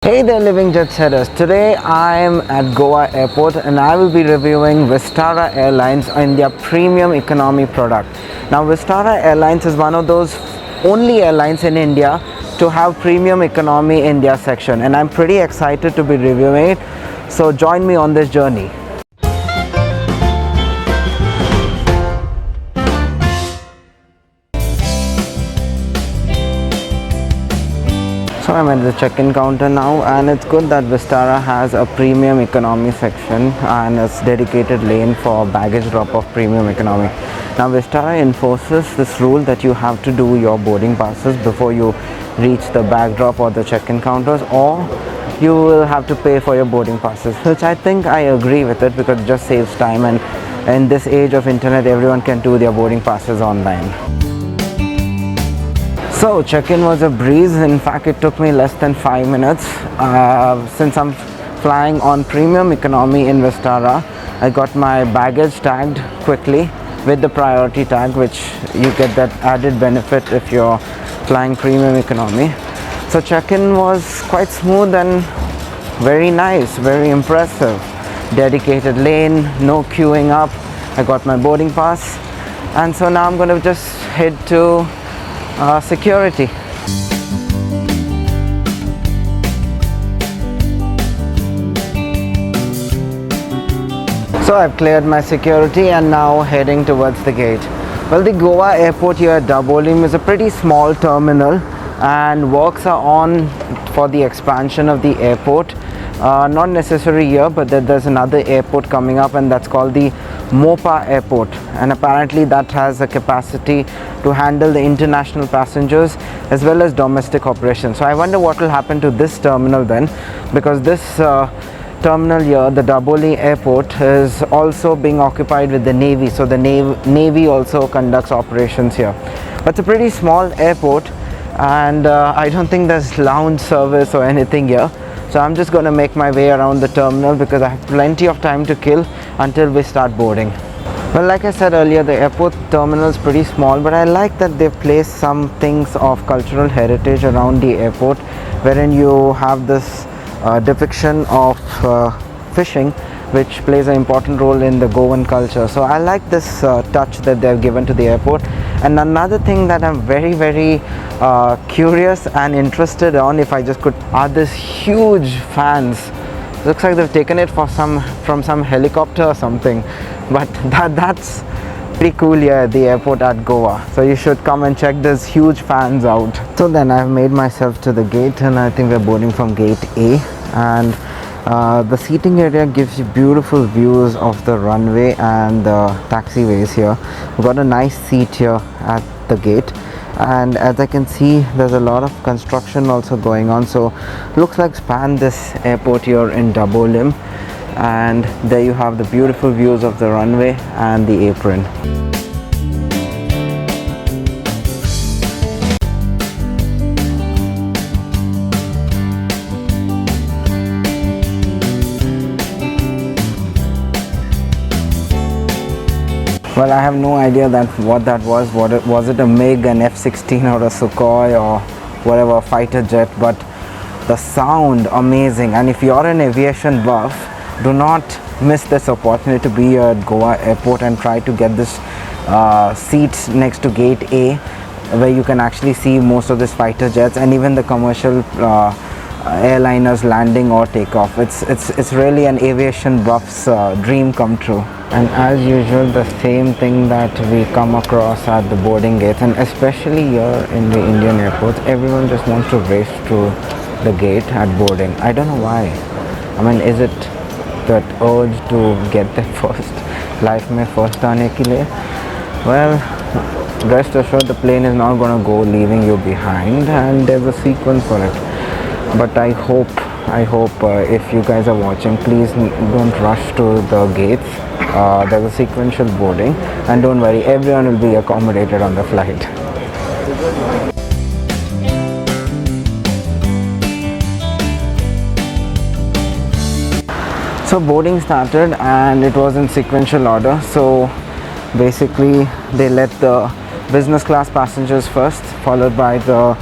Hey there living jet setters, today I am at Goa airport and I will be reviewing Vistara Airlines in their premium economy product. Now Vistara Airlines is one of those only airlines in India to have premium economy in their section, and I'm pretty excited to be reviewing it, so join me on this journey. So I'm at the check-in counter now, and it's good that Vistara has a premium economy section and a dedicated lane for baggage drop-off premium economy. Now Vistara enforces this rule that you have to do your boarding passes before you reach the bag drop or the check-in counters, or you will have to pay for your boarding passes, which I think I agree with it because it just saves time, and in this age of internet everyone can do their boarding passes online. So check-in was a breeze. In fact, it took me less than 5 minutes. Since I'm flying on premium economy in Vistara, I got my baggage tagged quickly with the priority tag, which you get that added benefit if you're flying premium economy. So check-in was quite smooth and very nice, very impressive. Dedicated lane, no queuing up. I got my boarding pass, and so now I'm going to just head to security. So I've cleared my security and now heading towards the gate. Well, the Goa airport here at Dabolim is a pretty small terminal, and works are on for the expansion of the airport. Not necessary here, but there's another airport coming up, and that's called the Mopa airport, and apparently that has a capacity to handle the international passengers as well as domestic operations. So I wonder what will happen to this terminal then, because this terminal here, the Daboli airport, is also being occupied with the Navy, so the Navy also conducts operations here. But it's a pretty small airport, and I don't think there's lounge service or anything here. So I'm just going to make my way around the terminal because I have plenty of time to kill until we start boarding. Well, like I said earlier, the airport terminal is pretty small, but I like that they've placed some things of cultural heritage around the airport, wherein you have this depiction of fishing, which plays an important role in the Goan culture. So I like this touch that they've given to the airport. And another thing that I'm very curious and interested on, if I just could, are these huge fans. Looks like they've taken it from some helicopter or something, but that's pretty cool here at the airport at Goa. So you should come and check these huge fans out. So then I've made myself to the gate, and I think we're boarding from gate A, and the seating area gives you beautiful views of the runway and the taxiways here. We've got a nice seat here at the gate, and as I can see, there's a lot of construction also going on, so looks like span this airport here in Dabolim, and there you have the beautiful views of the runway and the apron. Well, I have no idea what that was. Was it a MiG, an F-16 or a Sukhoi or whatever, fighter jet? But the sound, amazing. And if you're an aviation buff, do not miss this opportunity to be here at Goa airport and try to get this seats next to gate A, where you can actually see most of these fighter jets and even the commercial airliners landing or takeoff. It's really an aviation buff's dream come true. And as usual, the same thing that we come across at the boarding gates, and especially here in the Indian airports, everyone just wants to race through the gate at boarding. I don't know why. I mean, is it that urge to get there first? Life mein first aane ke liye? Well, rest assured the plane is not going to go leaving you behind, and there's a sequence for it. But I hope if you guys are watching, please don't rush to the gates. There's a sequential boarding, and don't worry, everyone will be accommodated on the flight. So boarding started, and it was in sequential order. So basically they let the business class passengers first, followed by the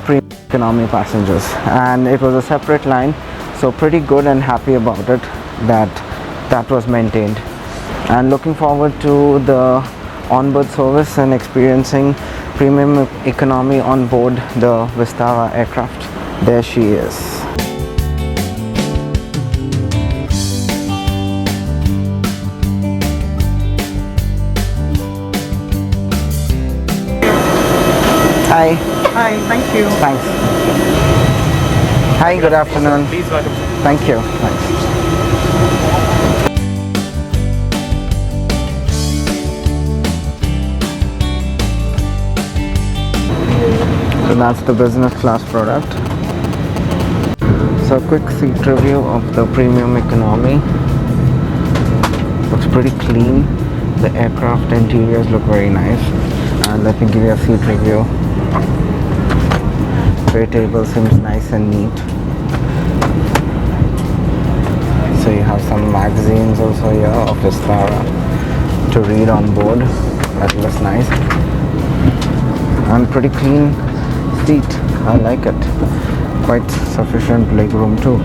premium economy passengers, and it was a separate line, so pretty good and happy about it that was maintained. And looking forward to the onboard service and experiencing premium economy on board the Vistara aircraft. There she is. Hi. Hi, thank you. Thanks. Hi, good afternoon. Please welcome. Thank you. Thanks. So that's the business class product. So a quick seat review of the premium economy. Looks pretty clean. The aircraft interiors look very nice. And let me give you a seat review. Tray table seems nice and neat. So you have some magazines also here of Vistara to read on board. That looks nice. And pretty clean seat. I like it. Quite sufficient legroom too.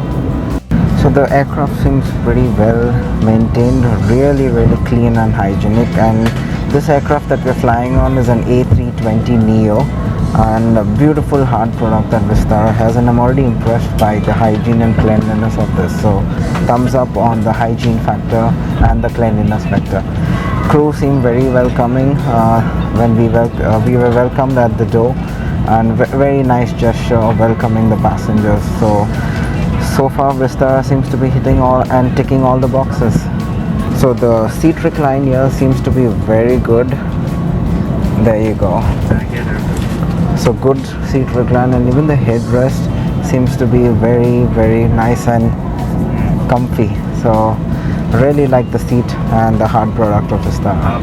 So the aircraft seems pretty well maintained, really clean and hygienic. And this aircraft that we're flying on is an A320neo, and a beautiful hard product that Vistara has, and I'm already impressed by the hygiene and cleanliness of this. So thumbs up on the hygiene factor and the cleanliness factor. Crew seemed very welcoming when we were welcomed at the door, and very nice gesture of welcoming the passengers. So far Vistara seems to be hitting all and ticking all the boxes. So the seat recline here seems to be very good. There you go. So good seat recline, and even the headrest seems to be very nice and comfy. So really like the seat and the hard product of Vistara.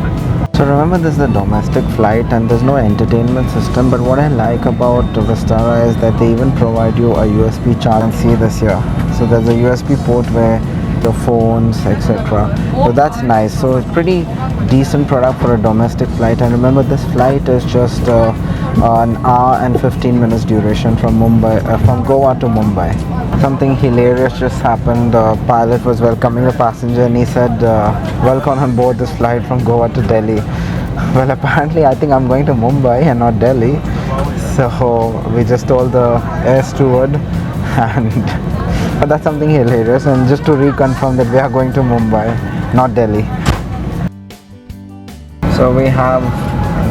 So remember, this is a domestic flight and there's no entertainment system, but what I like about Vistara is that they even provide you a USB charge. And see this here. So there's a USB port where the phones, etc. So that's nice. So it's pretty decent product for a domestic flight. And remember, this flight is just an hour and 15 minutes duration from Goa to Mumbai. Something hilarious just happened. The pilot was welcoming the passenger and he said, welcome on board this flight from Goa to Delhi. Well, apparently I think I'm going to Mumbai and not Delhi. So we just told the air steward, and but that's something hilarious. And just to reconfirm that we are going to Mumbai, not Delhi. So we have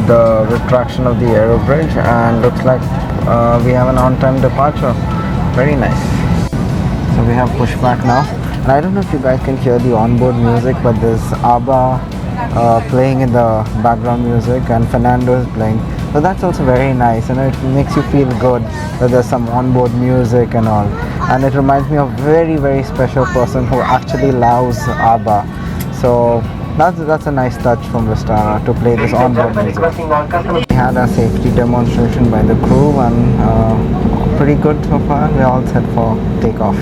the retraction of the aero bridge, and looks like we have an on-time departure. Very nice. So we have pushback now, and I don't know if you guys can hear the onboard music, but there's ABBA playing in the background music, and Fernando is playing. So that's also very nice, and it makes you feel good that there's some onboard music and all. And it reminds me of a very special person who actually loves ABBA. So that's a nice touch from Vistara to play this onboard music. We had a safety demonstration by the crew, and pretty good so far. We're all set for takeoff.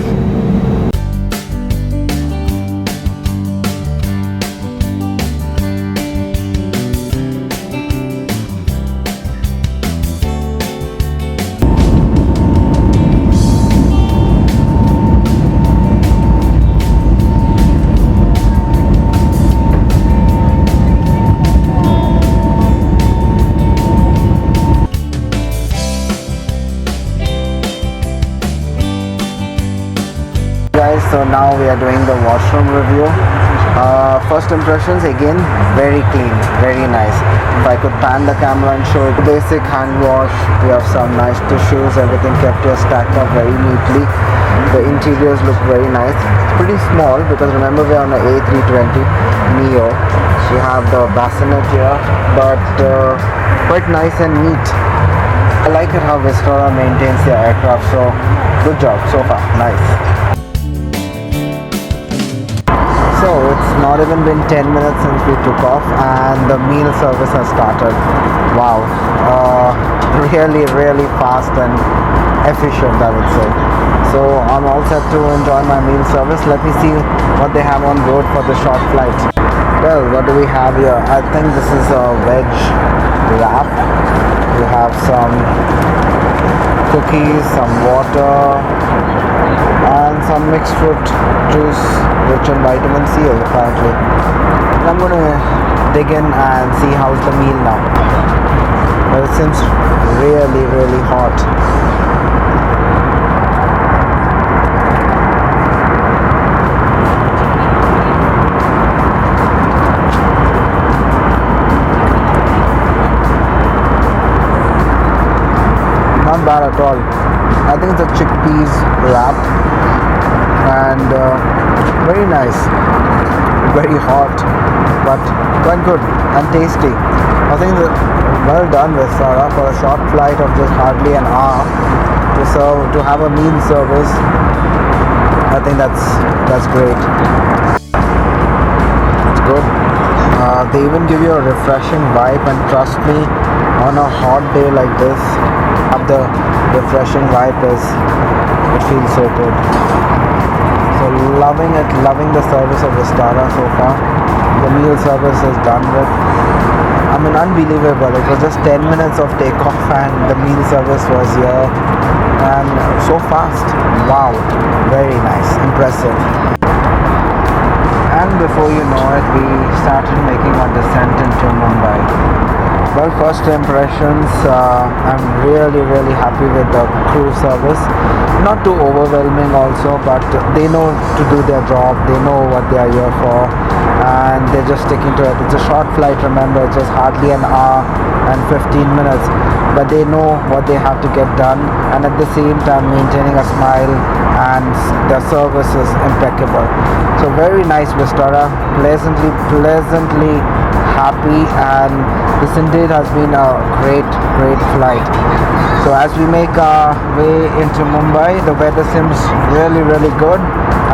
So now we are doing the washroom review. First impressions, again, very clean, very nice. If I could pan the camera and show it, basic hand wash. We have some nice tissues, everything kept here stacked up very neatly. The interiors look very nice. It's pretty small because remember we're on an A320neo. We have the bassinet here, but quite nice and neat. I like it how Vistara maintains their aircraft, so good job so far, nice. So it's not even been 10 minutes since we took off, and the meal service has started. Wow, really fast and efficient, I would say. So I'm all set to enjoy my meal service. Let me see what they have on board for the short flight. Well, what do we have here? I think this is a veg wrap. You have some cookies, some water, and some mixed fruit juice rich in vitamin C apparently. And I'm gonna dig in and see how's the meal now. But it seems really hot. Not bad at all. I think it's a chickpeas wrap and very nice, very hot, but quite good and tasty. I think that well done, Vistara, for a short flight of just hardly an hour to have a meal service. I think that's great. It's good. They even give you a refreshing vibe, and trust me, on a hot day like this, the refreshing vibe it feels so good. So loving it, loving the service of Vistara so far. The meal service is done with. I mean, unbelievable. It was just 10 minutes of takeoff and the meal service was here, and so fast. Wow, very nice, impressive. And before you know it, we started making our descent into Mumbai. Well, first impressions, I'm really happy with the crew service. Not too overwhelming also, but they know to do their job, they know what they are here for, and they're just sticking to it. It's a short flight, remember, it's just hardly an hour and 15 minutes, but they know what they have to get done, and at the same time maintaining a smile, and the service is impeccable. So very nice, Vistara, pleasantly happy, and this indeed has been a great flight. So as we make our way into Mumbai, the weather seems really good,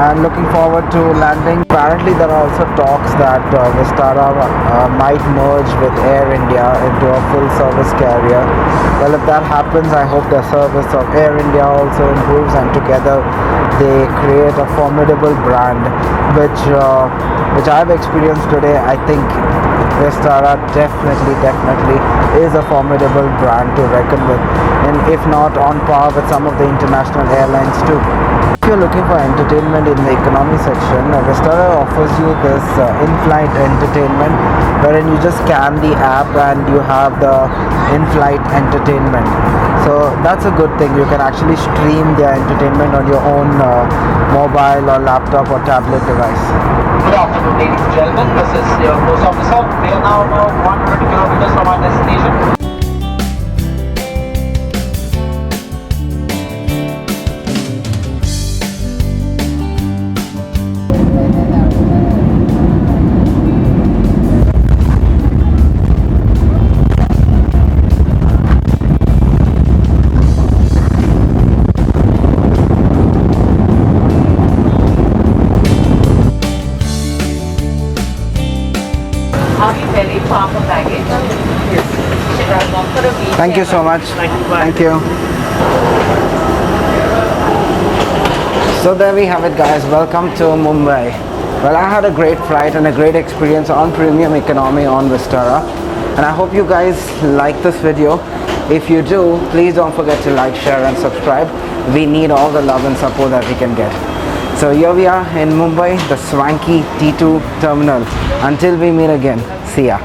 and looking forward to landing. Apparently there are also talks that Vistara might merge with Air India into a full service carrier. Well, if that happens, I hope the service of Air India also improves, and together they create a formidable brand, which I've experienced today. I think Vistara definitely is a formidable brand to reckon with, and if not on par with some of the international airlines too. If you're looking for entertainment in the economy section, Vistara offers you this in-flight entertainment, wherein you just scan the app and you have the in-flight entertainment. So that's a good thing. You can actually stream their entertainment on your own mobile or laptop or tablet device. Good afternoon, ladies and gentlemen. This is your post officer. We are now about 100 kilometers from our destination. Thank you so much. Thank you. So there we have it, guys. Welcome to Mumbai. Well, I had a great flight and a great experience on premium economy on Vistara, and I hope you guys like this video. If you do, please don't forget to like, share and subscribe. We need all the love and support that we can get. So here we are in Mumbai, the swanky T2 terminal. Until we meet again, see ya.